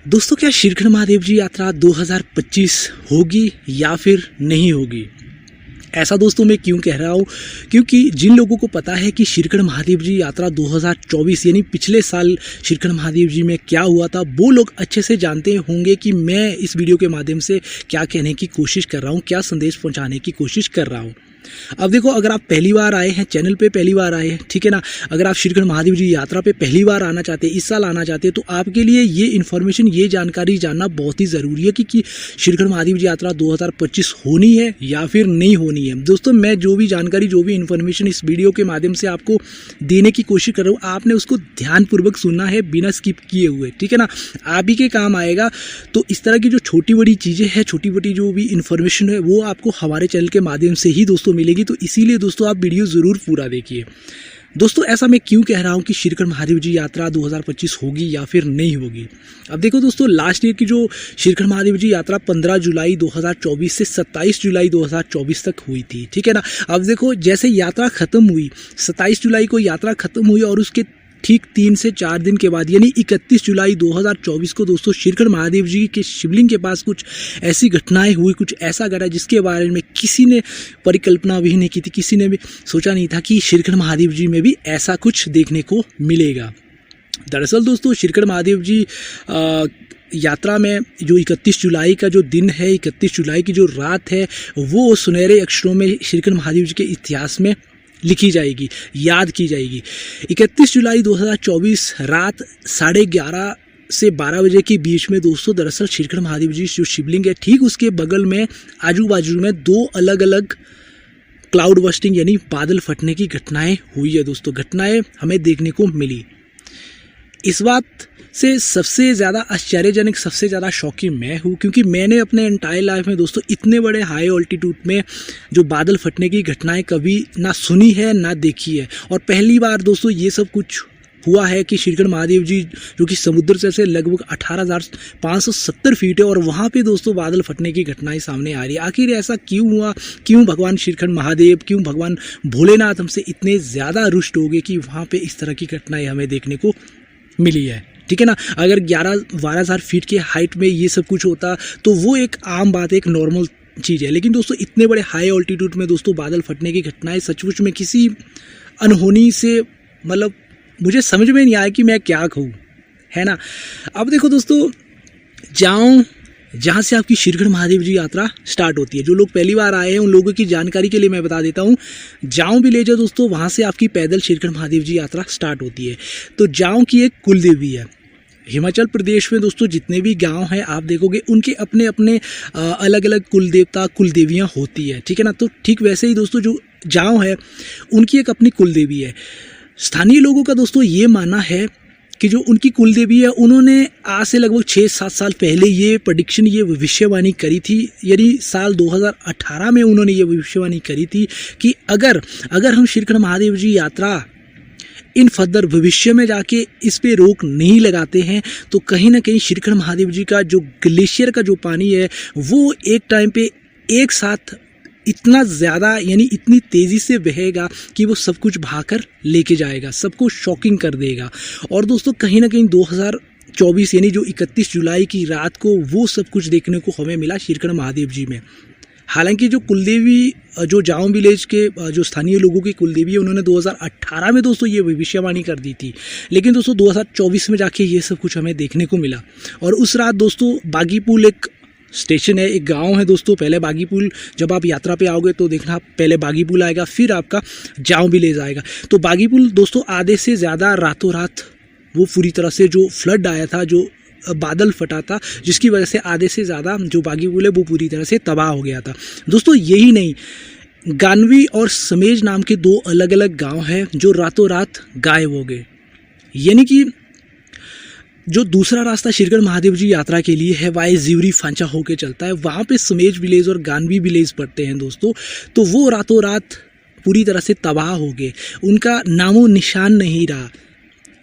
दोस्तों, क्या श्रीखंड महादेव जी यात्रा 2025 होगी या फिर नहीं होगी? ऐसा दोस्तों मैं क्यों कह रहा हूँ, क्योंकि जिन लोगों को पता है कि श्रीखंड महादेव जी यात्रा 2024 यानी पिछले साल श्रीखंड महादेव जी में क्या हुआ था, वो लोग अच्छे से जानते होंगे कि मैं इस वीडियो के माध्यम से क्या कहने की कोशिश कर रहा हूँ, क्या संदेश पहुँचाने की कोशिश कर रहा हूँ। अब देखो, अगर आप पहली बार आए हैं, चैनल पे पहली बार आए हैं, ठीक है ना, अगर आप श्रीखंड महादेव जी यात्रा पे पहली बार आना चाहते हैं, इस साल आना चाहते हैं, तो आपके लिए ये इन्फॉर्मेशन, ये जानकारी जानना बहुत ही ज़रूरी है कि श्रीखंड महादेव जी यात्रा 2025 होनी है या फिर नहीं होनी है। दोस्तों, मैं जो भी जानकारी, जो भी इन्फॉर्मेशन इस वीडियो के माध्यम से आपको देने की कोशिश कर रहा हूँ, आपने उसको ध्यानपूर्वक सुनना है, बिना स्किप किए हुए, ठीक है ना, आप ही के काम आएगा। तो इस तरह की जो छोटी बड़ी चीज़ें हैं, छोटी बड़ी जो भी इन्फॉर्मेशन है, वो आपको हमारे चैनल के माध्यम से ही दोस्तों मिलेगी। तो इसीलिए दोस्तों आप वीडियो ज़रूर पूरा देखिए। दोस्तों, ऐसा मैं क्यों कह रहा हूं कि श्रीखंड महादेव जी यात्रा 2025 होगी या फिर नहीं होगी? अब देखो दोस्तों, लास्ट ईयर की जो श्रीखंड महादेव जी यात्रा 15 जुलाई 2024 से 27 जुलाई 2024 तक हुई थी, ठीक है ना। अब देखो, जैसे यात्रा खत्म हुई, 27 जुलाई को यात्रा खत्म हुई और उसके ठीक 3 से 4 दिन के बाद यानी 31 जुलाई 2024 को दोस्तों श्रीखंड महादेव जी के शिवलिंग के पास कुछ ऐसी घटनाएं हुई, कुछ ऐसा घटा जिसके बारे में किसी ने परिकल्पना भी नहीं की थी, किसी ने भी सोचा नहीं था कि श्रीखंड महादेव जी में भी ऐसा कुछ देखने को मिलेगा। दरअसल दोस्तों, श्रीखंड महादेव जी यात्रा में जो 31 जुलाई का जो दिन है, 31 जुलाई की जो रात है, वो सुनहरे अक्षरों में श्रीखंड महादेव जी के इतिहास में लिखी जाएगी, याद की जाएगी। 31 जुलाई 2024 रात 11:30 से 12 बजे के बीच में दोस्तों, दरअसल श्रीखंड महादेव जी जो शिवलिंग है, ठीक उसके बगल में आजू बाजू में 2 अलग अलग क्लाउड बस्टिंग यानी बादल फटने की घटनाएं हुई है दोस्तों, घटनाएं हमें देखने को मिली। इस बात से सबसे ज़्यादा आश्चर्यजनक, सबसे ज़्यादा शौकी मैं हूँ, क्योंकि मैंने अपने एंटायर लाइफ में दोस्तों इतने बड़े हाई ऑल्टीट्यूड में जो बादल फटने की घटनाएं कभी ना सुनी है ना देखी है। और पहली बार दोस्तों ये सब कुछ हुआ है कि श्रीखंड महादेव जी जो कि समुद्र से लगभग 18,570 फीट है और वहाँ पे दोस्तों बादल फटने की घटनाएं सामने आ रही है। आखिर ऐसा क्यों हुआ? क्यों भगवान श्रीखंड महादेव, क्यों भगवान भोलेनाथ हमसे इतने ज़्यादा रुष्ट हो गए कि वहाँ पे इस तरह की घटनाएं हमें देखने को मिली है, ठीक है ना। अगर 11-12 हज़ार फीट के हाइट में ये सब कुछ होता तो वो एक आम बात है, एक नॉर्मल चीज़ है। लेकिन दोस्तों, इतने बड़े हाई ऑल्टीट्यूड में दोस्तों बादल फटने की घटनाएं सचमुच में किसी अनहोनी से, मतलब मुझे समझ में नहीं आया कि मैं क्या कहूँ, है ना। अब देखो दोस्तों, जहाँ से आपकी श्रीखंड महादेव जी यात्रा स्टार्ट होती है, जो लोग पहली बार आए हैं उन लोगों की जानकारी के लिए मैं बता देता हूँ। जाऊँ विलेज है दोस्तों, वहाँ से आपकी पैदल श्रीखंड महादेव जी यात्रा स्टार्ट होती है। तो जाऊँ की एक कुल देवी है। हिमाचल प्रदेश में दोस्तों जितने भी गांव हैं आप देखोगे उनके अपने अपने अलग अलग कुल देवता, कुल देवियाँ होती है, ठीक है ना। तो ठीक वैसे ही दोस्तों जो गांव है उनकी एक अपनी कुल देवी है। स्थानीय लोगों का दोस्तों ये मानना है कि जो उनकी कुल देवी है, उन्होंने आज से लगभग 6-7 साल पहले ये प्रेडिक्शन, ये भविष्यवाणी करी थी, यानी साल 2018 में उन्होंने ये भविष्यवाणी करी थी कि अगर हम श्रीखंड महादेव जी यात्रा इन फर्दर भविष्य में जाके इस पे रोक नहीं लगाते हैं तो कहीं ना कहीं श्रीखंड महादेव जी का जो ग्लेशियर का जो पानी है वो एक टाइम पे एक साथ इतना ज़्यादा यानी इतनी तेज़ी से बहेगा कि वो सब कुछ बहाकर लेके जाएगा, सबको शॉकिंग कर देगा। और दोस्तों, कहीं ना कहीं 2024 यानी जो 31 जुलाई की रात को वो सब कुछ देखने को हमें मिला श्रीखंड महादेव जी में। हालांकि जो कुलदेवी, जो जाऊँ विलेज के जो स्थानीय लोगों की कुलदेवी है, उन्होंने 2018 में दोस्तों ये भविष्यवाणी कर दी थी, लेकिन दोस्तों 2024 में जाके ये सब कुछ हमें देखने को मिला। और उस रात दोस्तों बागीपुल एक स्टेशन है, एक गांव है दोस्तों। पहले बागीपुल, जब आप यात्रा पे आओगे तो देखना पहले बागीपुल आएगा, फिर आपका जाऊँ विलेज आएगा। तो बागीपुल दोस्तों आधे से ज़्यादा रातों रात वो पूरी तरह से जो फ्लड आया था, जो बादल फटा था, जिसकी वजह से आधे से ज़्यादा जो बागीपुल है वो पूरी तरह से तबाह हो गया था दोस्तों। यही नहीं, गानवी और समेज नाम के 2 अलग अलग गांव हैं जो रातों रात गायब हो गए। यानी कि जो दूसरा रास्ता श्रीखंड महादेव जी यात्रा के लिए है वाई ज्यूरी फांचा होके चलता है, वहाँ पे समेज विलेज और गानवी विलेज पड़ते हैं दोस्तों। तो वो रातों रात पूरी तरह से तबाह हो गए, उनका नामो निशान नहीं रहा।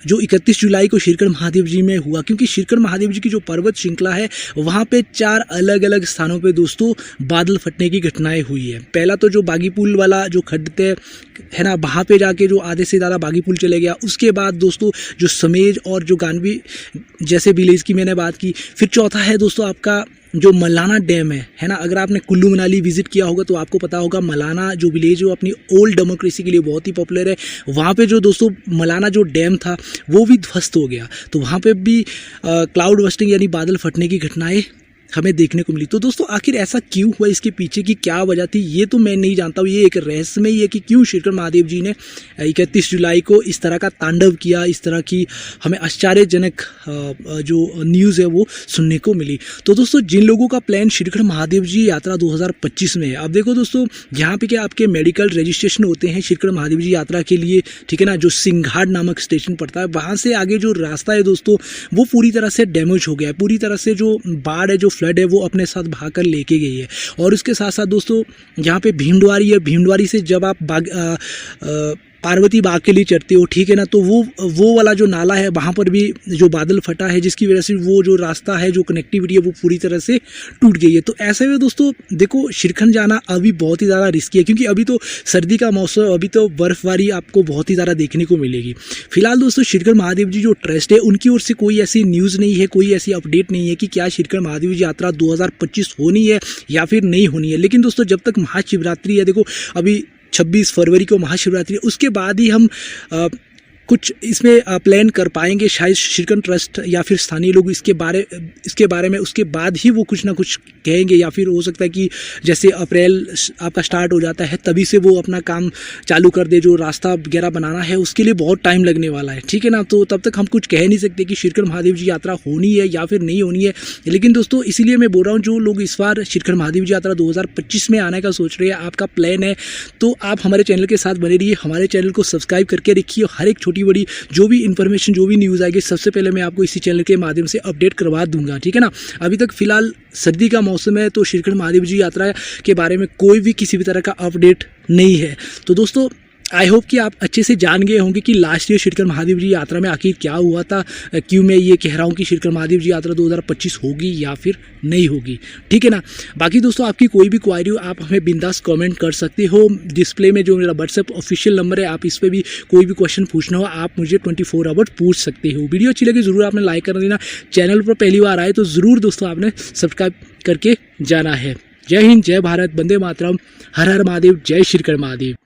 जो 31 जुलाई को श्रीखंड महादेव जी में हुआ, क्योंकि श्रीखंड महादेव जी की जो पर्वत श्रृंखला है वहाँ पे 4 अलग अलग स्थानों पे दोस्तों बादल फटने की घटनाएं हुई है। पहला तो जो बागी पुल वाला जो खड्ड है ना, वहाँ पे जाके जो आधे से ज़्यादा बागी पुल चले गया। उसके बाद दोस्तों जो समेज और जो गानवी जैसे विलेज की मैंने बात की। फिर चौथा है दोस्तों आपका जो मलाना डैम है ना, अगर आपने कुल्लू मनाली विजिट किया होगा तो आपको पता होगा मलाना जो विलेज है वो अपनी ओल्ड डेमोक्रेसी के लिए बहुत ही पॉपुलर है। वहाँ पे जो दोस्तों मलाना जो डैम था वो भी ध्वस्त हो गया, तो वहाँ पे भी क्लाउड बस्टिंग यानी बादल फटने की घटनाएं हमें देखने को मिली। तो दोस्तों आखिर ऐसा क्यों हुआ, इसके पीछे की क्या वजह थी, ये तो मैं नहीं जानता हूँ। ये एक रहस्यमय ही है कि क्यों श्रीखंड महादेव जी ने 31 जुलाई को इस तरह का तांडव किया, इस तरह की हमें आश्चर्यजनक जो न्यूज़ है वो सुनने को मिली। तो दोस्तों जिन लोगों का प्लान श्रीखंड महादेव जी यात्रा 2025 में है, अब देखो दोस्तों यहाँ पे क्या आपके मेडिकल रजिस्ट्रेशन होते हैं श्रीखंड महादेव जी यात्रा के लिए, ठीक है ना। जो सिंघाड़ नामक स्टेशन पड़ता है, वहाँ से आगे जो रास्ता है दोस्तों वो पूरी तरह से डैमेज हो गया है। पूरी तरह से जो बाढ़ है, जो फ्लड है, वो अपने साथ भाग कर लेके गई है। और उसके साथ साथ दोस्तों यहाँ पे भीमडवारी है, भीमडवारी से जब आप पार्वती बाग के लिए चढ़ते हो, ठीक है ना, तो वो वाला जो नाला है वहाँ पर भी जो बादल फटा है, जिसकी वजह से वो जो रास्ता है, जो कनेक्टिविटी है वो पूरी तरह से टूट गई है। तो ऐसे में दोस्तों देखो श्रीखंड जाना अभी बहुत ही ज़्यादा रिस्की है, क्योंकि अभी तो सर्दी का मौसम, अभी तो बर्फबारी आपको बहुत ही ज़्यादा देखने को मिलेगी। फिलहाल दोस्तों श्रीखंड महादेव जी जो ट्रस्ट है उनकी ओर से कोई ऐसी न्यूज़ नहीं है, कोई ऐसी अपडेट नहीं है कि क्या श्रीखंड महादेव जी यात्रा 2025 होनी है या फिर नहीं होनी है। लेकिन दोस्तों जब तक महाशिवरात्रि है, देखो अभी 26 फरवरी को महाशिवरात्रि है, उसके बाद ही हम कुछ इसमें प्लान कर पाएंगे। शायद श्रीखंड ट्रस्ट या फिर स्थानीय लोग इसके बारे में उसके बाद ही वो कुछ ना कुछ कहेंगे, या फिर हो सकता है कि जैसे अप्रैल आपका स्टार्ट हो जाता है तभी से वो अपना काम चालू कर दे। जो रास्ता वगैरह बनाना है उसके लिए बहुत टाइम लगने वाला है, ठीक है ना। तो तब तक हम कुछ कह नहीं सकते कि श्रीखंड महादेव जी यात्रा होनी है या फिर नहीं होनी है। लेकिन दोस्तों इसीलिए मैं बोल रहा हूँ, जो लोग इस बार श्रीखंड महादेव जी यात्रा 2025 में आने का सोच रहे हैं, आपका प्लान है, तो आप हमारे चैनल के साथ बने रहिए, हमारे चैनल को सब्सक्राइब करके रखिए। हर एक छोटी बड़ी जो भी इन्फॉर्मेशन, जो भी न्यूज़ आएगी, सबसे पहले मैं आपको इसी चैनल के माध्यम से अपडेट करवा दूंगा, ठीक है ना। अभी तक फिलहाल सर्दी का मौसम है, तो श्रीखंड महादेव जी यात्रा के बारे में कोई भी किसी भी तरह का अपडेट नहीं है। तो दोस्तों आई होप कि आप अच्छे से जान गए होंगे कि लास्ट ईयर श्रीखंड महादेव जी यात्रा में आखिर क्या हुआ था, क्यों मैं ये कह रहा हूँ कि श्रीखंड महादेव जी यात्रा 2025 होगी या फिर नहीं होगी, ठीक है ना। बाकी दोस्तों आपकी कोई भी क्वारी हो आप हमें बिंदास कमेंट कर सकते हो। डिस्प्ले में जो मेरा व्हाट्सएप ऑफिशियल नंबर है, आप इस पर भी कोई भी क्वेश्चन पूछना हो आप मुझे 24 आवर पूछ सकते हो। वीडियो अच्छी लगी ज़रूर आपने लाइक कर देना। चैनल पर पहली बार आए तो ज़रूर दोस्तों आपने सब्सक्राइब करके जाना है। जय हिंद, जय भारत, वंदे मातरम, हर हर महादेव, जय श्रीखंड महादेव।